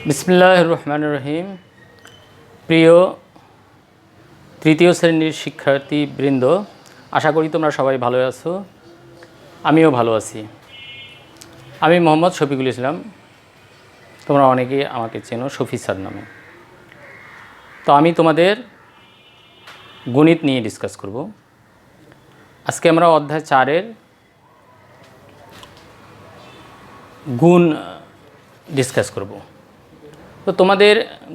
বিসমিল্লাহির রহমানির রহিম। প্রিয় তৃতীয় শ্রেণীর শিক্ষার্থীবৃন্দ, আশা করি তোমরা সবাই ভালো আছো। আমিও ভালো আছি। আমি মোহাম্মদ শফিকুল ইসলাম, তোমরা অনেকেই আমাকে চেনো শফি স্যার নামে। তো আমি তোমাদের গণিত নিয়ে ডিসকাস করব। আজকে আমরা অধ্যায় 4-এর গুণ ডিসকাস করব। তো তোমাদের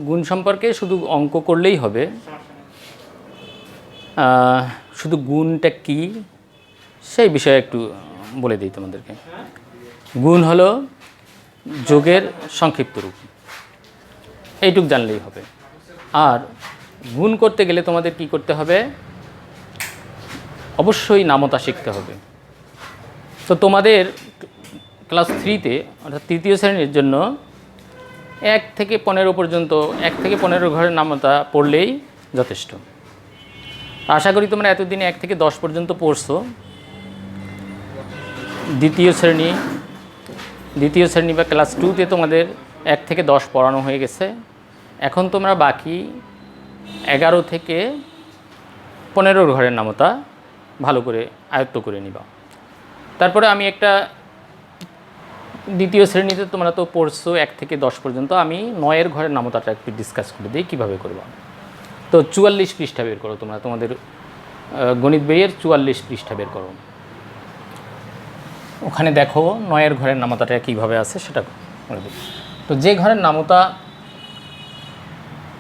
গুণ সম্পর্কে শুধু অঙ্ক করলেই হবে, শুধু গুণটা কি সেই বিষয়ে একটু বলে দিই তোমাদেরকে। গুণ হলো যোগের সংক্ষিপ্ত রূপ, এইটুক জানলেই হবে। আর গুণ করতে গেলে তোমাদের কি করতে হবে? অবশ্যই নামতা শিখতে হবে। তো তোমাদের ক্লাস 3-তে অর্থাৎ তৃতীয় শ্রেণীর জন্য 1 থেকে 15 পর্যন্ত 1 থেকে 15 ঘরের নামতা পড়লেই যথেষ্ট। আশা করি তোমরা এতদিনে 1 থেকে 10 পর্যন্ত পড়ছো। দ্বিতীয় শ্রেণী বা ক্লাস 2-তে তোমাদের 1 থেকে 10 পড়ানো হয়ে গেছে। এখন তোমরা বাকি 11 থেকে 15 ঘরের নামতা ভালো করে আয়ত্ত করে নিবা। তারপরে আমি একটা দ্বিতীয় শ্রেণীতে তোমরা তো পড়ছো 1 থেকে 10 পর্যন্ত, আমি 9-এর ঘরের নামতাটা একটু ডিসকাস করে দিই কীভাবে করবো। তো 44 পৃষ্ঠা বের করো, তোমরা তোমাদের গণিত বইয়ের 44 পৃষ্ঠা বের করো। ওখানে দেখো 9-এর ঘরের নামতাটা কীভাবে আছে সেটা করে দিই। তো যে ঘরের নামতা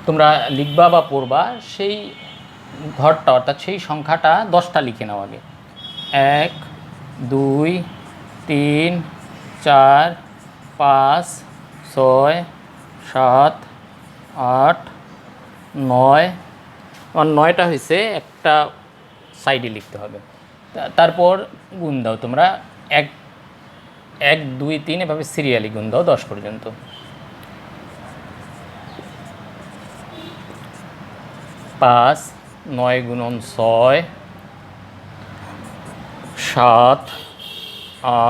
তোমরা লিখবা বা পড়বা সেই ঘরটা অর্থাৎ সেই সংখ্যাটা 10টা লিখে নাও আগে। 1 2 3 4 5 6 7 8 9। আর 9টা হয়েছে, একটা সাইডে লিখতে হবে। তারপর গুণ দাও তোমরা 1 1 2 3 এভাবে সিরিয়ালি গুণ দাও 10 পর্যন্ত। 5 9 গুণন 6 7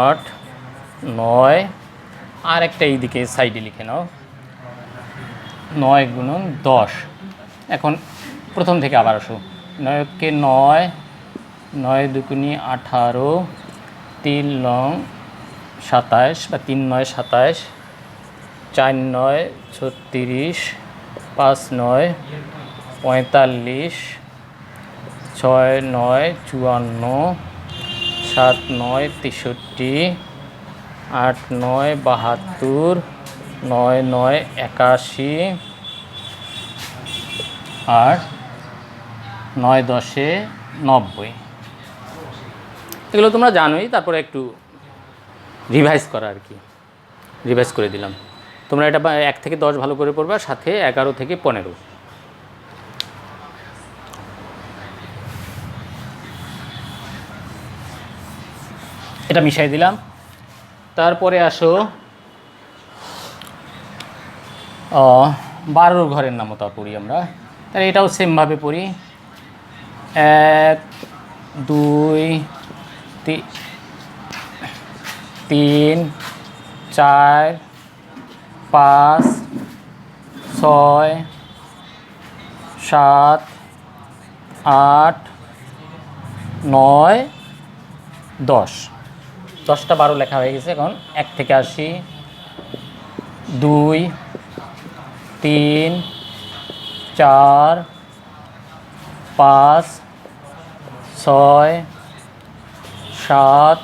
8 9। আর একটা এইদিকে সাইডে লিখে নাও 9 গুণন 10। এখন প্রথম থেকে আবার আসো। 9কে 9 9 দুগুণী 18 3 9 27 বা 3 9 27 4 9 36 5 9 45 6 9 54 7 9 63 8 9 72 9 9 81 আর 9 10 90। এগুলো তোমরা জানোই, তারপরে একটু রিভাইজ করা আর কি, রিভাইজ করে দিলাম। তোমরা এটা 1 থেকে 10 ভালো করে পড়বা, সাথে 11 থেকে 15। এটা মিশাই দিলাম। তারপরে আসো 12 ঘরের নামতা পড়ি আমরা। তাহলে এটাও সেমভাবে পড়ি। 1 2 3 4 5 6 7 8 9 10। 10টা 12 লেখা হয়ে গেছে। এখন 1 থেকে আসি। 2 3 4 5 6 7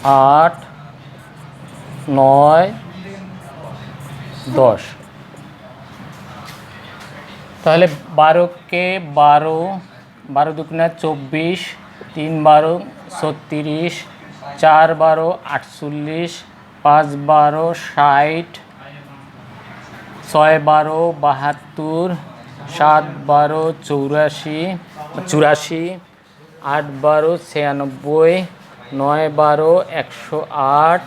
8 9 10। তাহলে 12কে 12 12 দুগুণে 24 3 12 36 4 12 48 5 12 60 6 12 72 7 12 84 8 12 96 9 12 108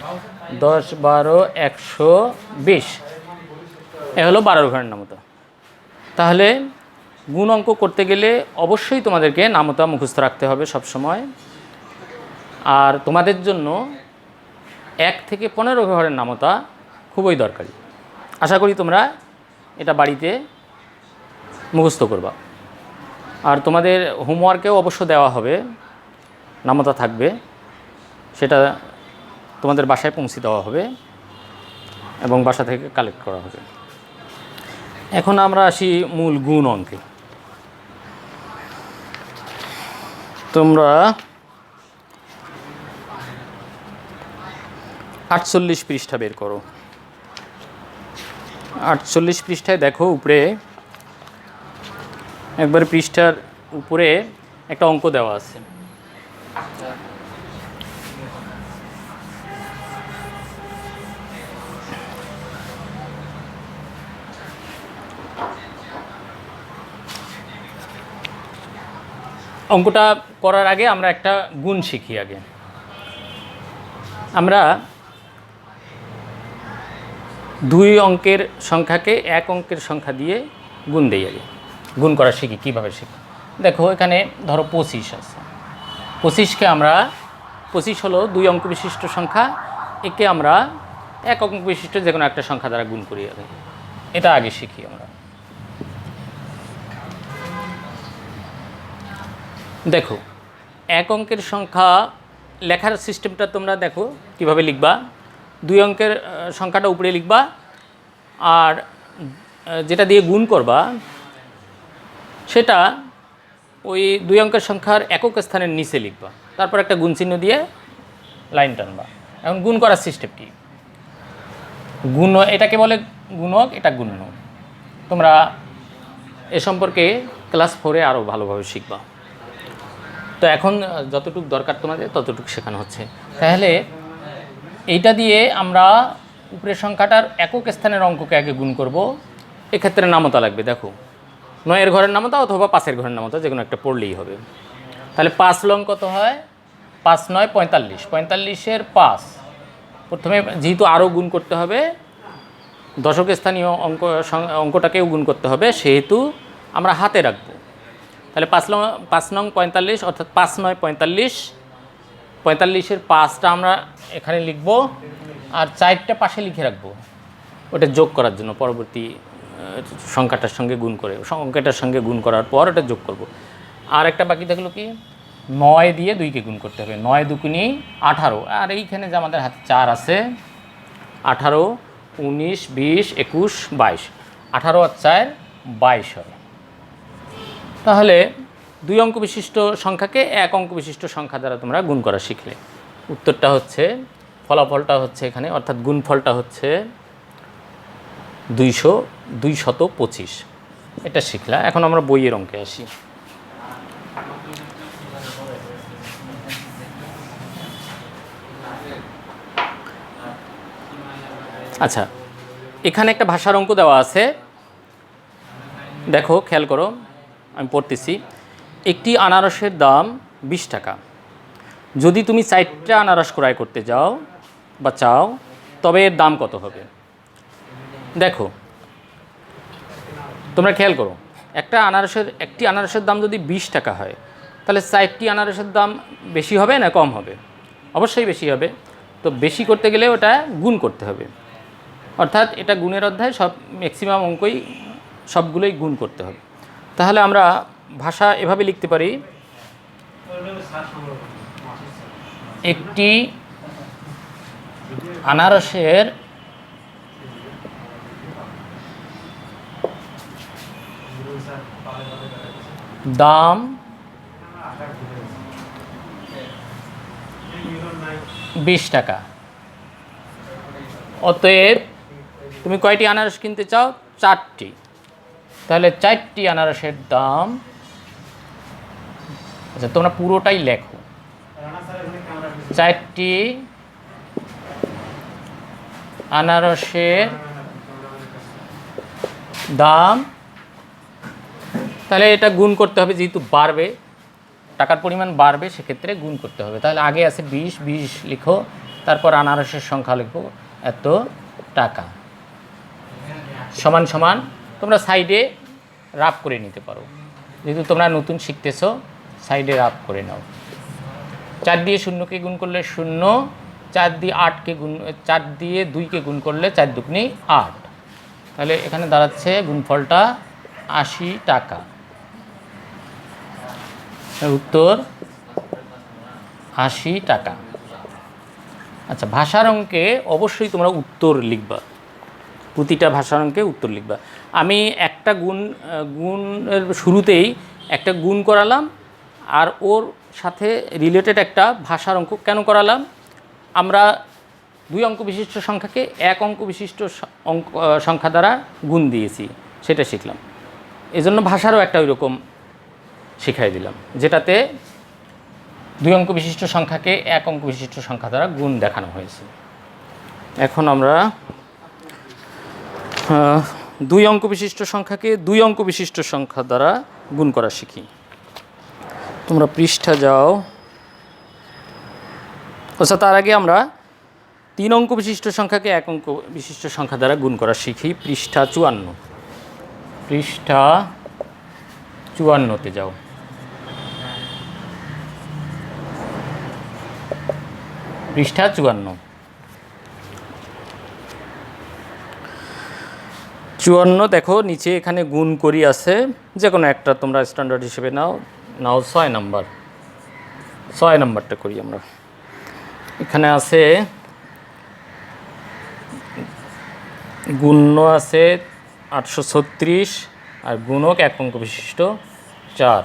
10 12 120। এ হলো 12 ঘরের নামতা। তাহলে গুণ অঙ্ক করতে গেলে অবশ্যই তোমাদেরকে নামতা মুখস্থ রাখতে হবে সব সময়। আর তোমাদের জন্য 1 থেকে 15 ঘরের নামতা খুবই দরকারি। আশা করি তোমরা এটা বাড়িতে মুখস্থ করবা। আর তোমাদের হোমওয়ার্কেও অবশ্য দেওয়া হবে, নামতা থাকবে, সেটা তোমাদের বাসায় পৌঁছে দেওয়া হবে এবং বাসা থেকে কালেক্ট করা হবে। এখন আমরা আসি মূল গুণ অঙ্কে। তোমরা 48 পৃষ্ঠা বের করো। 48 পৃষ্ঠায় দেখো উপরে একবার পৃষ্ঠার উপরে একটা অঙ্ক দেওয়া আছে। অঙ্কটা করার আগে আমরা একটা গুণ শিখি আগে। আমরা 2 অঙ্কের সংখ্যাকে 1 অঙ্কের সংখ্যা দিয়ে গুণ দেই আগে, গুণ করা শিখি। কীভাবে শিখি দেখো, এখানে ধরো 25 আছে। 25কে আমরা, 25 হলো 2 অঙ্ক বিশিষ্ট সংখ্যা, একে আমরা 1 অঙ্ক বিশিষ্ট যে কোনো একটা সংখ্যা দ্বারা গুণ করি আগে, এটা আগে শিখি আমরা। দেখো 1 অঙ্কের সংখ্যা লেখার সিস্টেমটা তোমরা দেখো কিভাবে লিখবা। 2 অঙ্কের সংখ্যাটা উপরে লিখবা, আর যেটা দিয়ে গুণ করবা সেটা ওই 2 অঙ্কের সংখ্যার একক স্থানের নিচে লিখবা, তারপর একটা গুণ চিহ্ন দিয়ে লাইন টানবা। এখন গুণ করার সিস্টেম কি, গুণ এটাকে বলে গুণক, এটা গুণ্য। তোমরা এ সম্পর্কে ক্লাস 4-এ আরও ভালোভাবে শিখবা। তো এখন যতটুকু দরকার তোমাদের ততটুকু শেখানো হচ্ছে। তাহলে এইটা দিয়ে আমরা উপরের সংখ্যাটার একক স্থানের অঙ্ককে আগে গুণ করব। এক্ষেত্রে নামতা লাগবে। দেখো 9-এর ঘরের নামতা অথবা 5-এর ঘরের নামতা, যে কোনো একটা পড়লেই হবে। তাহলে 5 লং কত হয়? 5 9 45, 45-এর 5। প্রথমে যেহেতু আরও গুণ করতে হবে, দশক স্থানীয় অঙ্কটাকেও গুণ করতে হবে, সেহেতু আমরা হাতে রাখবো। তাহলে 5 নং 45, অর্থাৎ 5 9 45। 45-এর 5টা আমরা এখানে লিখব, আর 4টা পাশে লিখে রাখবো, ওটা যোগ করার জন্য। পরবর্তী সংখ্যাটার সঙ্গে গুণ করে, সংখ্যাটার সঙ্গে গুণ করার পর ওটা যোগ করব। আর একটা বাকি থাকলো কি, 9 দিয়ে 2কে গুণ করতে হবে। 9 2 18, আর এইখানে যে আমাদের হাতে 4 আছে, 18 19 20 21 22, 18 আর 4 22 হয়। তাহলে 2 অঙ্ক বিশিষ্ট সংখ্যাকে 1 অঙ্ক বিশিষ্ট সংখ্যা দ্বারা তোমরা গুণ করা শিখলে। উত্তরটা হচ্ছে, ফলাফলটা হচ্ছে এখানে, অর্থাৎ গুণফলটা হচ্ছে 225। এটা শিখলা। এখন আমরা বইয়ের অঙ্কে আসি। আচ্ছা, এখানে একটা ভাষার অঙ্ক দেওয়া আছে, দেখো খেয়াল করো, আমি পড়তেছি। একটি আনারসের দাম 20 টাকা। যদি তুমি 4টা আনারস ক্রয় করতে যাও বা চাও, তবে এর দাম কত হবে? দেখো তোমরা খেয়াল করো, একটি আনারসের দাম যদি 20 টাকা হয়, তাহলে 4টি আনারসের দাম বেশি হবে না কম হবে? অবশ্যই বেশি হবে। তো বেশি করতে গেলে ওটা গুণ করতে হবে, অর্থাৎ এটা গুণের অধ্যায়, সব ম্যাক্সিমাম অঙ্কই সবগুলোই গুণ করতে হবে। তাহলে আমরা ভাষা এভাবে লিখতে পারি, একটি আনারসের দাম 20 টাকা। অতএব তুমি কয়টি আনারস কিনতে চাও? 4টি। তাহলে 4টি আনারসের দাম, আচ্ছা তোমরা পুরোটাই লেখো, 4টি আনারসের দাম। তাহলে এটা গুণ করতে হবে, যেহেতু বাড়বে, টাকার পরিমাণ বাড়বে, সেক্ষেত্রে গুণ করতে হবে। তাহলে আগে আছে 20 লিখো, তারপর আনারসের সংখ্যা লিখো এত টাকা, সমান সমান। তোমরা সাইডে রাফ করে নিতে পারো, যেহেতু তোমরা নতুন শিখতেছো, সাইডে রাফ করে নাও। 4 দিয়ে 0কে গুণ করলে 0, 4 দিয়ে 8কে গুণ, 4 দিয়ে 2কে গুণ করলে 4 2 8। তাহলে এখানে দাঁড়াচ্ছে গুণফলটা 80 টাকা। উত্তর 80 টাকা। আচ্ছা, ভাষার অঙ্কে অবশ্যই তোমরা উত্তর লিখবা, প্রতিটা ভাষার অঙ্কে উত্তর লিখবা। আমি একটা গুণের শুরুতেই একটা গুণ করালাম, আর ওর সাথে রিলেটেড একটা ভাষার অঙ্ক কেন করালাম? আমরা 2 অঙ্ক বিশিষ্ট সংখ্যাকে 1 অঙ্ক বিশিষ্ট সংখ্যা দ্বারা গুণ দিয়েছি, সেটা শিখলাম। এজন্য ভাষারও একটা ওইরকম শিখাই দিলাম, যেটাতে 2 অঙ্ক বিশিষ্ট সংখ্যাকে 1 অঙ্ক বিশিষ্ট সংখ্যা দ্বারা গুণ দেখানো হয়েছে। এখন আমরা 2 অঙ্ক বিশিষ্ট সংখ্যাকে 2 অঙ্ক বিশিষ্ট সংখ্যা দ্বারা গুণ করা শিখি। তোমরা পৃষ্ঠা যাও। আচ্ছা, তার আগে আমরা 3 অঙ্ক বিশিষ্ট সংখ্যাকে 1 অঙ্ক বিশিষ্ট সংখ্যা দ্বারা গুণ করা শিখি। পৃষ্ঠা 54, পৃষ্ঠা 54তে যাও। পৃষ্ঠা 54 দেখো, নিচে এখানে গুণ করি আছে, যে কোনো একটা তোমরা স্ট্যান্ডার্ড হিসেবে নাও 6 নাম্বার, 6 নাম্বারটা করি আমরা। এখানে আছে গুণ্য আছে 836 আর গুণক 1 অঙ্ক বিশিষ্ট 4।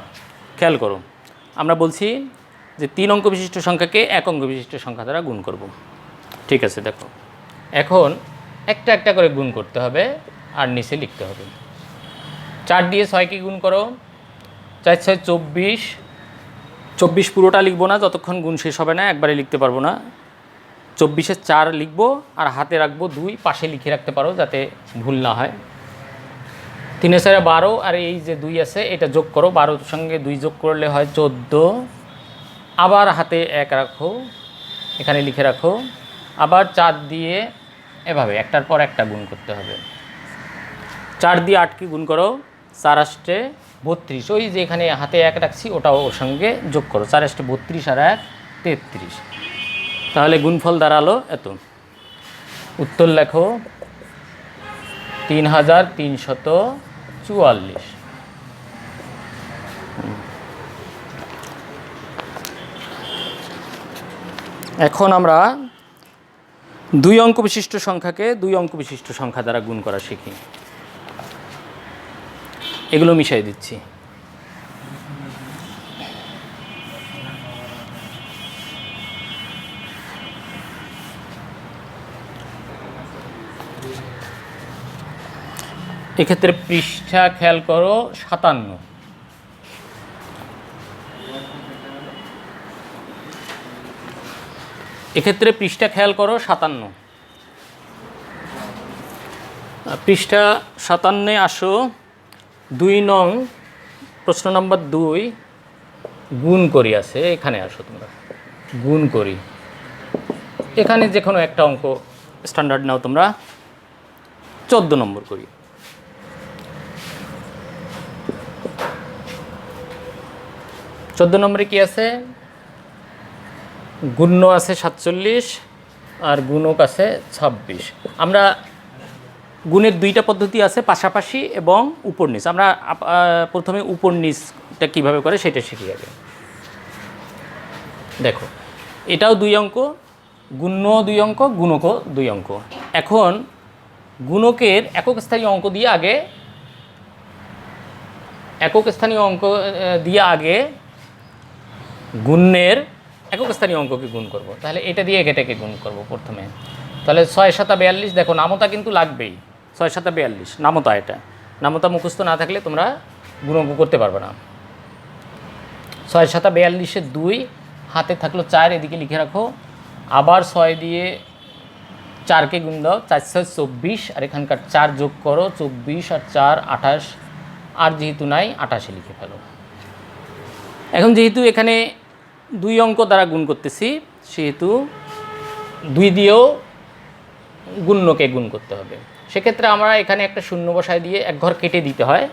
খেয়াল করো, আমরা বলছি যে 3 অঙ্ক বিশিষ্ট সংখ্যাকে 1 অঙ্ক বিশিষ্ট সংখ্যা দ্বারা গুণ করব। ঠিক আছে, দেখো এখন একটা একটা করে গুণ করতে হবে আর নিচে লিখতে হবে। 4 দিয়ে 6কে গুণ করো, 4 6 24, 24 পুরোটা লিখবো না, যতক্ষণ গুণ শেষ হবে না একবারে লিখতে পারবো না। 24-এ 4 লিখবো আর হাতে রাখবো 2, পাশে লিখে রাখতে পারো যাতে ভুল না হয়। 3 4 12, আর এই যে 2 আছে এটা যোগ করো, 12-র সঙ্গে 2 যোগ করলে হয় 14। আবার হাতে 1 রাখো, এখানে লিখে রাখো। আবার 4 দিয়ে এভাবে একটার পর একটা গুণ করতে হবে। 4 দিয়ে 8কে গুণ করো, 4 8 32, ওই যে এখানে হাতে 1 রাখছি ওটাও ওর সঙ্গে যোগ করো, 4 8 32 আর 1 33। তাহলে গুণফল দাঁড়ালো এত। উত্তর লেখো 3344। এখন আমরা 2 অঙ্ক বিশিষ্ট সংখ্যাকে 2 অঙ্ক বিশিষ্ট সংখ্যা দ্বারা গুণ করা শিখি। এগুলো মিশাই দিচ্ছি। এক্ষেত্রে পৃষ্ঠা খেয়াল করো 57। এক্ষেত্রে পৃষ্ঠা খেয়াল করো 57। পৃষ্ঠা 57 আসো। 2 নং প্রশ্ন নম্বর 2 গুণ করি আছে, এখানে আসো তোমরা। গুণ করি, এখানে যে কোনো একটা অঙ্ক স্ট্যান্ডার্ড নাও তোমরা। 14 নম্বর করি। 14 নম্বরে কি আছে? গুণ্য আছে 47 আর গুণক আছে 26। আমরা গুণের 2টা পদ্ধতি আছে, পাশাপাশি এবং উপর নিচ। আমরা প্রথমে উপর নিচটা কীভাবে করে সেটা শিখি আগে। দেখো, এটাও 2 অঙ্ক, গুণ্য 2 অঙ্ক, গুণকও 2 অঙ্ক। এখন গুণকের একক স্থানীয় অঙ্ক দিয়ে আগে গুণ্যের একক স্থানীয় অঙ্ককে গুণ করব। তাহলে এটা দিয়ে এটাকে গুণ করব প্রথমে। তাহলে 6 7 42, দেখো নামতা কিন্তু লাগবেই। 6 7 42 নামতা, এটা নামতা মুখস্থ না থাকলে তোমরা গুণ অঙ্ক করতে পারবে না। 6 7 42-এ 2, হাতে থাকলো 4, এদিকে লিখে রাখো। আবার 6 দিয়ে 4কে গুণ দাও, 4 6 24, আর এখানকার 4 যোগ করো, 24 আর 4 28, আর যেহেতু নাই 28-এ লিখে ফেলো। এখন যেহেতু এখানে 2 অঙ্ক দ্বারা গুণ করতেছি, সেহেতু 2 দিয়েও গুণ্যকে গুণ করতে হবে। সেক্ষেত্রে আমরা এখানে একটা শূন্য বসায় দিয়ে এক ঘর কেটে দিতে হয়।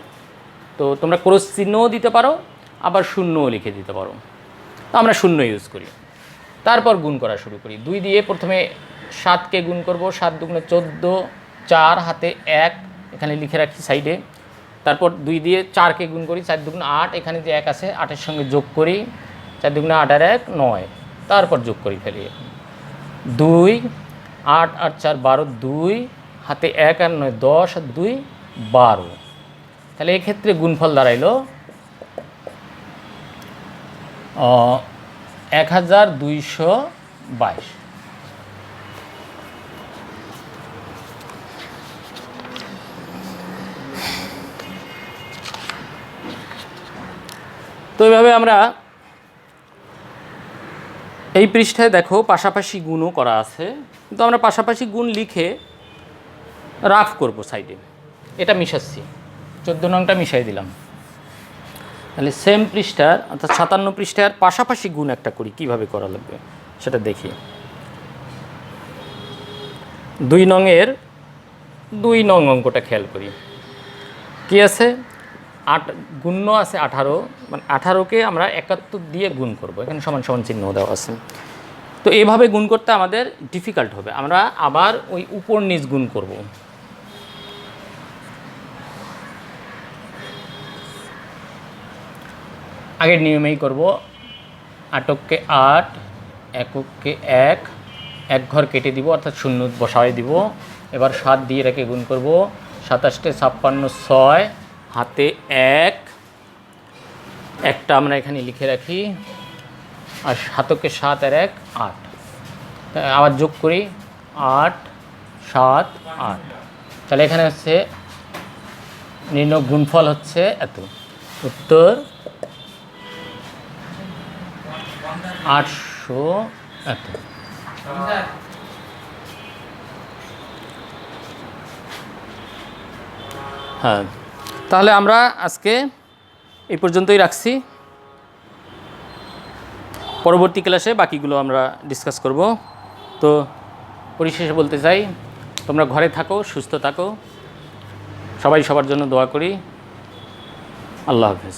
তো তোমরা ক্রস চিহ্নও দিতে পারো, আবার শূন্যও লিখে দিতে পারো। তো আমরা শূন্য ইউজ করি। তারপর গুণ করা শুরু করি। 2 দিয়ে প্রথমে 7কে গুণ করব, 7 দুগুণে 14, 4 হাতে 1, এখানে লিখে রাখি সাইডে। তারপর 2 দিয়ে 4কে গুণ করি, 4 দুগুণ 8, এখানে যে 1 আছে 8-এর সঙ্গে যোগ করি, 4 দুগুণ 8 আর 1 9, তারপর যোগ করি ফেলি 2, 8 আর 4 12, 2 হাতে 1 আর 9 10 আর 2 12। তাহলে এক্ষেত্রে গুণফল দাঁড়াইলো 1222। তো এইভাবে আমরা এই পৃষ্ঠায় দেখো পাশাপাশি গুণও করা আছে, কিন্তু আমরা পাশাপাশি গুণ লিখে রাফ করব সাইডে। এটা মিশাচ্ছি, 14 নংটা মিশাই দিলাম। তাহলে সেম পৃষ্ঠার অর্থাৎ 57 পৃষ্ঠার পাশাপাশি গুণ একটা করি, কিভাবে করা লাগবে সেটা দেখি। 2 নংয়ের 2 নং অঙ্কটা খেয়াল করি। কি আছে? 8 গুণ্য আছে 18, মানে 18কে আমরা 71 দিয়ে গুণ করব। এখানে সমান সমান চিহ্ন দেওয়া আছে। তো এইভাবে গুণ করতে আমাদের ডিফিকাল্ট হবে, আমরা আবার ওই উপর নিচ গুণ করব। আগের নিয়মেই করব। 8কে 8, এককে 1, 1 ঘর কেটে দিব অর্থাৎ 0 বসায় দিব। এবার 7 দিয়ে রেখে গুণ করব। 27কে 56 6, হাতে 1, একটা আমরা এখানে লিখে রাখি, আর 7কে 7 আর 1 8। আবার যোগ করি 8 7 8। তাহলে এখানে হচ্ছে নির্ণয় গুণফল হচ্ছে এত। উত্তর 800 এত। হ্যাঁ, তাহলে আমরা আজকে এই পর্যন্তই রাখছি। পরবর্তী ক্লাসে বাকিগুলো আমরা ডিসকাস করব। তো পরিশেষে বলতে চাই, তোমরা ঘরে থাকো, সুস্থ থাকো, সবাই সবার জন্য দোয়া করি। আল্লাহ হাফেজ।